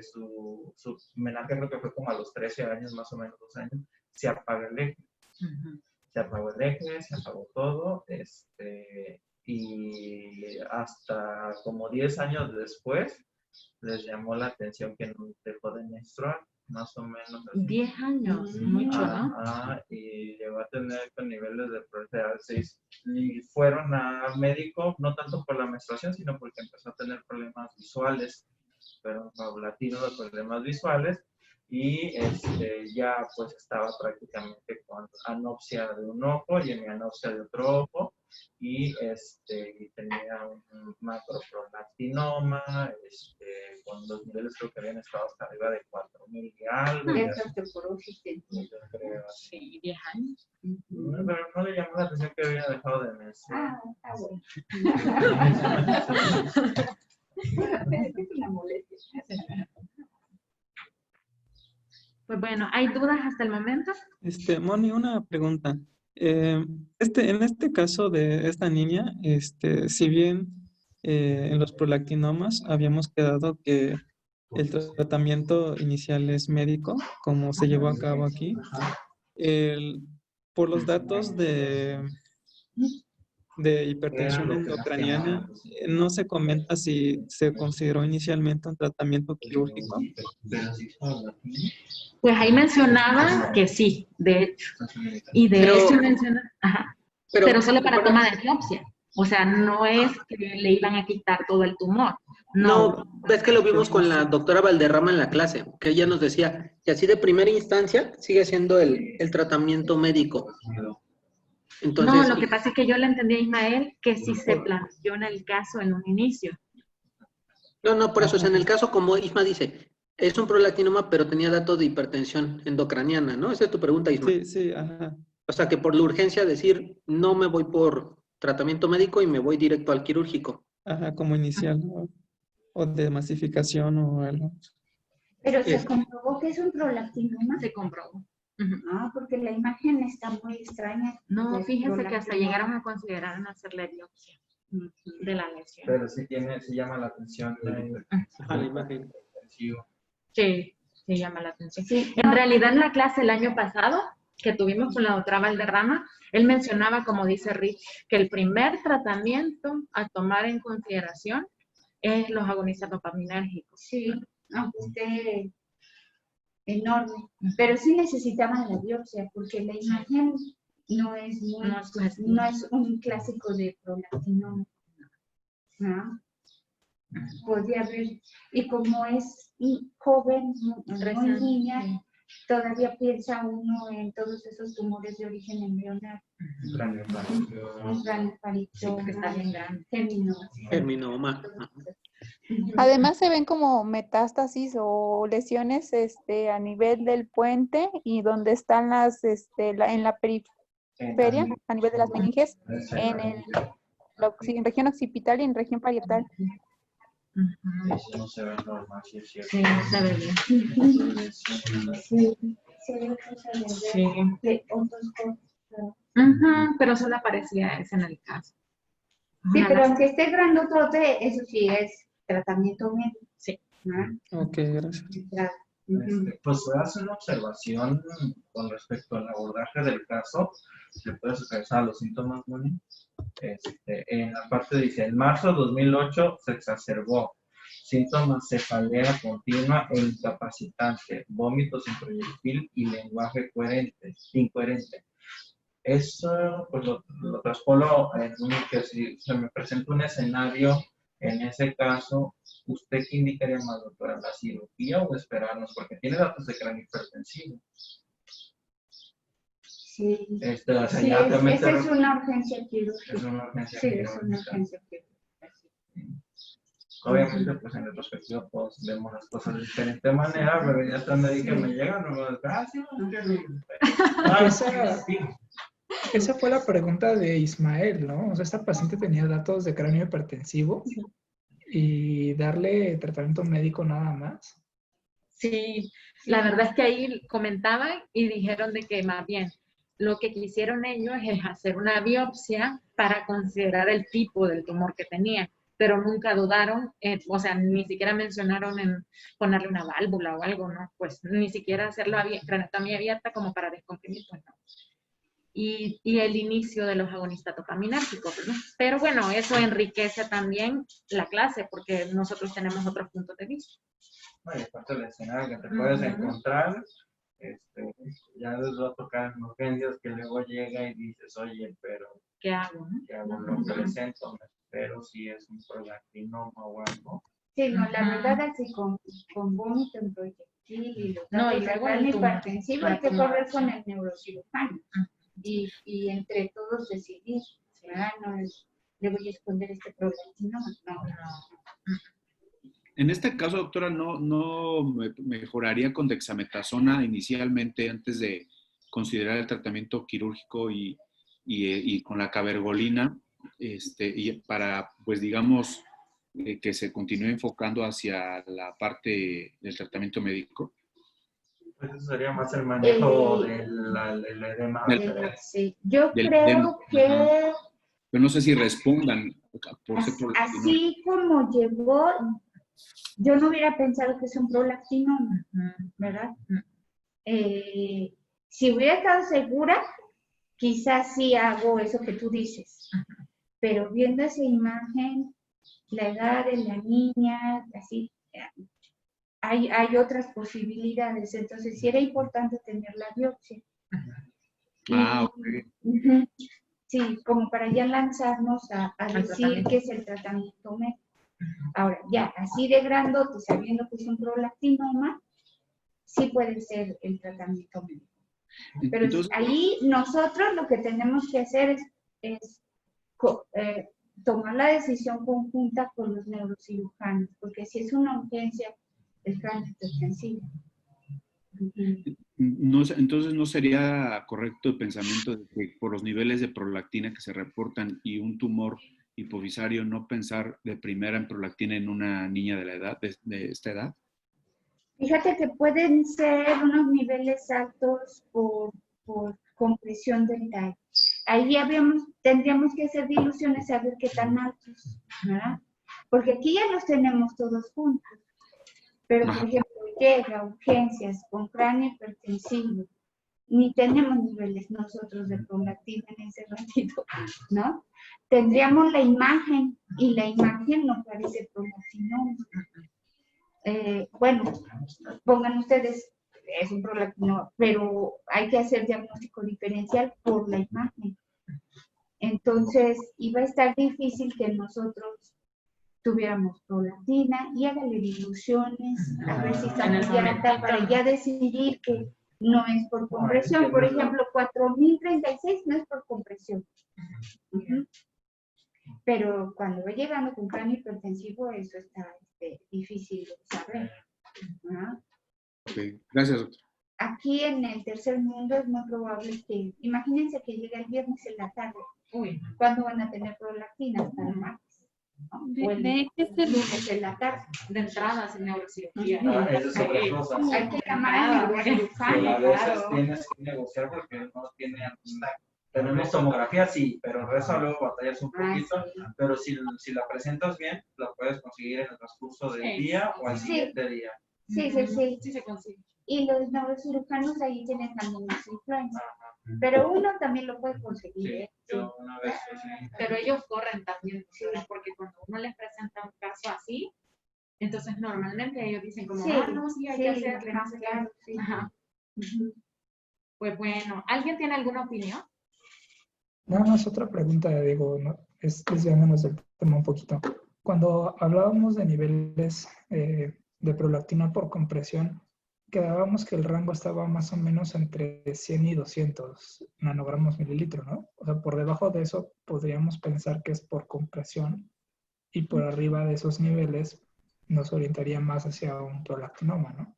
su menaje creo que fue como a los 13 años, más o menos 2 años, se apaga el eje. Se apagó el eje, se apagó todo, y hasta como 10 años después les llamó la atención que no dejó de menstruar, más o menos.
10 años, mucho, ¿no?
Y llegó a tener con niveles de prolactina 6. Y fueron a médico, no tanto por la menstruación, sino porque empezó a tener problemas visuales, fueron paulatinos los problemas visuales, y ya pues estaba prácticamente con anopsia de un ojo y hemianopsia de otro ojo, y tenía un macroprolactinoma, con los niveles creo que habían estado hasta arriba de 4,000 y algo. Yo creo,
sí, 10 años.
Pero no le llamó la atención que había dejado de menstruar.
Está bueno. Es una molestia.
Pues bueno, ¿hay dudas hasta el momento?
Moni, una pregunta. En este caso de esta niña, si bien en los prolactinomas habíamos quedado que el tratamiento inicial es médico, como se llevó a cabo aquí, por los datos de hipertensión endocraniana, no se comenta si se consideró inicialmente un tratamiento quirúrgico.
Pues ahí mencionaba que sí, de hecho. Y de hecho menciona, pero solo para toma de biopsia. O sea, no es que le iban a quitar todo el tumor.
No, es que lo vimos con la doctora Valderrama en la clase, que ella nos decía que así de primera instancia sigue siendo el tratamiento médico. Entonces,
no, lo que pasa es que yo le entendí a Ismael que sí se planteó en el caso en un inicio.
No, por eso, o sea, en el caso, como Isma dice, es un prolactinoma, pero tenía datos de hipertensión endocraniana, ¿no? Esa es tu pregunta, Isma.
Sí, ajá.
O sea, que por la urgencia decir, no me voy por tratamiento médico y me voy directo al quirúrgico.
Ajá, como inicial, ¿no? O de masificación o algo.
Pero se comprobó que es un prolactinoma.
Se comprobó.
Porque la imagen está muy extraña.
No, fíjense que hasta llegaron a considerar en hacerle biopsia de la lesión.
Pero sí llama la atención
la imagen.
Sí, llama la atención. Sí. En realidad en la clase el año pasado que tuvimos con la doctora Valderrama, él mencionaba, como dice Rich, que el primer tratamiento a tomar en consideración es los agonistas dopaminérgicos.
Sí, aunque esté enorme, pero sí necesitaban la biopsia porque la imagen no es un clásico de prolactinoma. Podría haber, y como es joven, muy niña, todavía piensa uno en todos esos tumores de origen embrionario. Un gran palito,
que está bien grande.
Germinoma.
Además se ven como metástasis o lesiones a nivel del puente y donde están las en la periferia, a nivel de las meninges, en región occipital y en región parietal.
Eso no se ve normal, sí es cierto.
Sí, no se ve bien.
Sí,
pero solo aparecía ese en el caso.
Sí, pero aunque esté grandotote, eso sí es tratamiento médico.
Sí.
Ok, gracias.
Pues voy a hacer una observación con respecto al abordaje del caso. ¿Se puede expresar los síntomas, Moni? En la parte dice, en marzo de 2008 se exacerbó. Síntomas: cefalea continua e incapacitante, vómitos sin proyectil y lenguaje incoherente. Eso pues lo traspolo en que si se me presenta un escenario en ese caso, ¿usted qué indicaría más, doctora? ¿La cirugía o esperarnos? Porque tiene datos de cráneo hipertensivo.
Sí,
esa
es una urgencia quirúrgica.
Es una urgencia
quirúrgica.
Es una urgencia quirúrgica. Obviamente, pues en retrospectiva, pues vemos las cosas de diferente manera, pero ya hasta me dije, me llegan, sí,
Esa fue la pregunta de Ismael, ¿no? O sea, esta paciente tenía datos de cráneo hipertensivo y darle tratamiento médico nada más.
Sí, la verdad es que ahí comentaban y dijeron de que más bien lo que quisieron ellos es hacer una biopsia para considerar el tipo del tumor que tenía, pero nunca dudaron, o sea, ni siquiera mencionaron en ponerle una válvula o algo, ¿no? Pues ni siquiera hacerlo craneotomía abierta como para descomprimir, pues no. Y el inicio de los agonistas dopaminérgicos, ¿no? Pero bueno, eso enriquece también la clase porque nosotros tenemos otros puntos de vista.
No, y aparte del escenario que te puedes encontrar, ya les va a tocar en urgencias que luego llega y dices, oye, pero
¿qué hago?
¿qué hago? Lo presento, me espero si es un prolactinoma o algo.
Sí, no, la verdad así con vómito en proyectil y los
No, y
datos
luego
del
el tumor.
hipertensivo hay que correr con el neurocirujano y entre todos decidir, ¿verdad? No le voy a esconder este prolactinoma, no.
En este caso, doctora, no mejoraría con dexametasona inicialmente antes de considerar el tratamiento quirúrgico y con la cabergolina, y para, pues digamos, que se continúe enfocando hacia la parte del tratamiento médico.
Pues eso sería más el manejo del edema.
Sí, yo creo que
pero no sé si respondan por ser prolactinoma.
así como llegó, yo no hubiera pensado que es un prolactinoma, ¿verdad? Si hubiera estado segura, quizás sí hago eso que tú dices, pero viendo esa imagen, la edad de la niña, así, hay otras posibilidades, entonces sí era importante tener la biopsia.
Ok.
Sí, como para ya lanzarnos a decir qué es el tratamiento médico. Ahora, ya, así de grandote, sabiendo que es un prolactinoma, sí puede ser el tratamiento médico. Pero entonces, ahí nosotros lo que tenemos que hacer es tomar la decisión conjunta con los neurocirujanos, porque si es una urgencia, el cráneo hipertensivo.
Entonces, ¿no sería correcto el pensamiento de que por los niveles de prolactina que se reportan y un tumor hipofisario, no pensar de primera en prolactina en una niña de la edad, de esta edad?
Fíjate que pueden ser unos niveles altos por compresión del tallo. Ahí tendríamos que hacer diluciones a ver qué tan altos, ¿verdad? Porque aquí ya los tenemos todos juntos. Pero, por ejemplo, llega a urgencias con cráneo hipertensivo, ni tenemos niveles nosotros de prolactina en ese ratito, ¿no? Tendríamos la imagen, y la imagen no parece prolactinoma. Bueno, pongan ustedes, es un prolactinoma, pero hay que hacer diagnóstico diferencial por la imagen. Entonces, iba a estar difícil que nosotros tuviéramos prolactina y hágale diluciones, a ver si está muy alta para ya decidir que no es por compresión. Por ejemplo, 4036 no es por compresión. Pero cuando va llegando con cráneo hipertensivo, eso está difícil de saber.
Ok, gracias, doctor.
Aquí en el tercer mundo es muy probable que, imagínense que llega el viernes en la tarde. ¿Cuándo van a tener prolactina? Hasta el martes. O el lunes en la tarde.
De entrada, sin neurocirugía.
Eso es otra cosa.
Hay que llamar a neurocirujano.
A veces tienes que negociar porque no tiene... Tenemos tomografía, sí, el resto luego batallas un poquito, pero si la presentas bien, la puedes conseguir en el transcurso del día o al siguiente día.
Sí se consigue. Y los neurocirujanos ahí tienen también las influencias. Pero uno también lo puede conseguir.
Yo una vez,
pero ellos corren también, porque cuando uno les presenta un caso así, entonces normalmente ellos dicen como, no, sí, hay que hacerle, no sé qué. Ajá. Pues bueno, ¿alguien tiene alguna opinión?
Nada más otra pregunta, Diego, ¿no? Es desviándonos del tema un poquito. Cuando hablábamos de niveles de prolactina por compresión, quedábamos que el rango estaba más o menos entre 100 y 200 nanogramos mililitro, ¿no? O sea, por debajo de eso podríamos pensar que es por compresión y por arriba de esos niveles nos orientaría más hacia un prolactinoma, ¿no?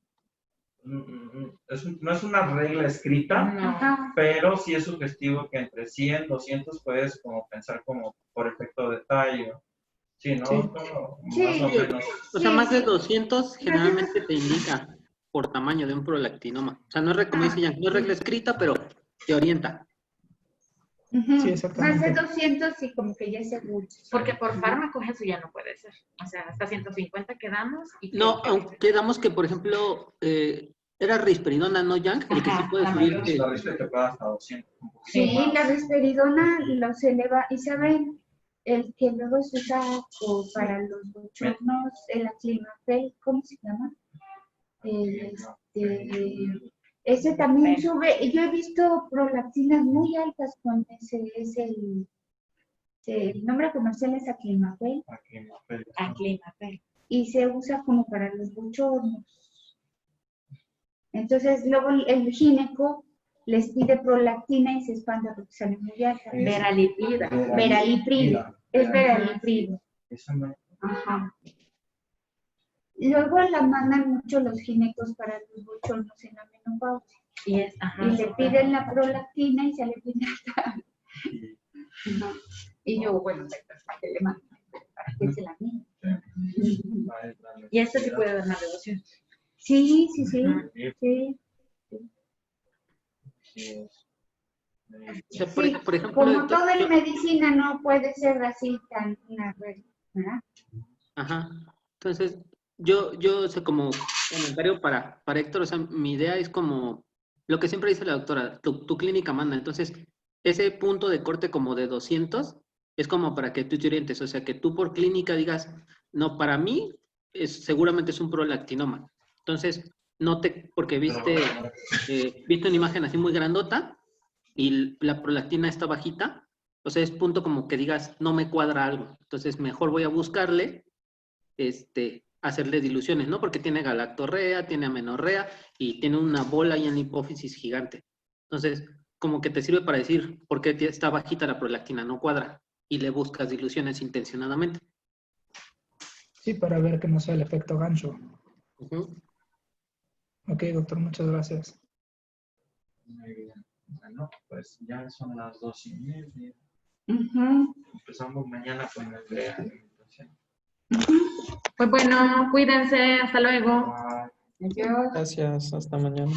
no es una regla escrita,
No.
pero sí es sugestivo que entre 100, 200 puedes como pensar como por efecto de tallo. Sí, ¿no?
Sí.
Como
Sí,
más o menos.
O sea, más de 200 generalmente te indica por tamaño de un prolactinoma. O sea, no es, como dice Jan, no es regla escrita, pero te orienta.
Ujú.
Sí,
Más
exactamente.
de 200 y como que ya es seguro.
Porque por fármacos eso ya no puede ser. O sea, hasta 150 quedamos y
No,
que-
aunque quedamos que, por ejemplo, era risperidona, ¿no, Jan? El que sí
Ajá,
puede
la
subir.
mayoría.
La rispe te puede hasta 200. Un poquito
Sí,
más.
la risperidona los eleva. ¿Y saben? El que luego se usa para los bochornos, el aclimafel, ¿cómo se llama? Ese también sube. Yo he visto prolactinas muy altas con ese, el nombre comercial es aclimafel
Aclimafel.
y se usa como para los bochornos. Entonces luego el gineco les pide prolactina y se espanta porque sale muy alta.
Veraliprida.
Veraliprida. Es veraliprida.
Esa no-
Ajá. Luego la mandan mucho los ginecos para los bochornos en la menopausia.
Y es, ajá.
Y le piden la prolactina y sale bien alta. Ajá. Y yo, bueno, ¿para qué le mando? ¿Para qué se la mide?
Y esto sí puede dar una reducción.
Sí, sí, sí.
Ajá.
Sí.
O sea, por
Sí,
ejemplo,
como
doctor,
todo en medicina no puede ser así tan una regla, ¿verdad?
Ajá. Entonces, yo sé como comentario para Héctor, o sea, mi idea es como lo que siempre dice la doctora, tu clínica manda. Entonces, ese punto de corte como de 200 es como para que tú te orientes, o sea, que tú por clínica digas, no, para mí seguramente es un prolactinoma. Entonces, no te, porque viste una imagen así muy grandota y la prolactina está bajita, o sea, es punto como que digas, no me cuadra algo. Entonces, mejor voy a buscarle hacerle diluciones, ¿no? Porque tiene galactorrea, tiene amenorrea y tiene una bola ahí en la hipófisis gigante. Entonces, como que te sirve para decir por qué está bajita la prolactina, no cuadra, y le buscas diluciones intencionadamente.
Sí, para ver que no sea el efecto gancho.
Ujú.
Ok, doctor, muchas gracias.
Muy bien. Bueno, pues ya son las 2:30.
Ujú.
Empezamos mañana con el de alimentación.
Pues bueno, cuídense, hasta luego.
Adiós.
Gracias, hasta mañana.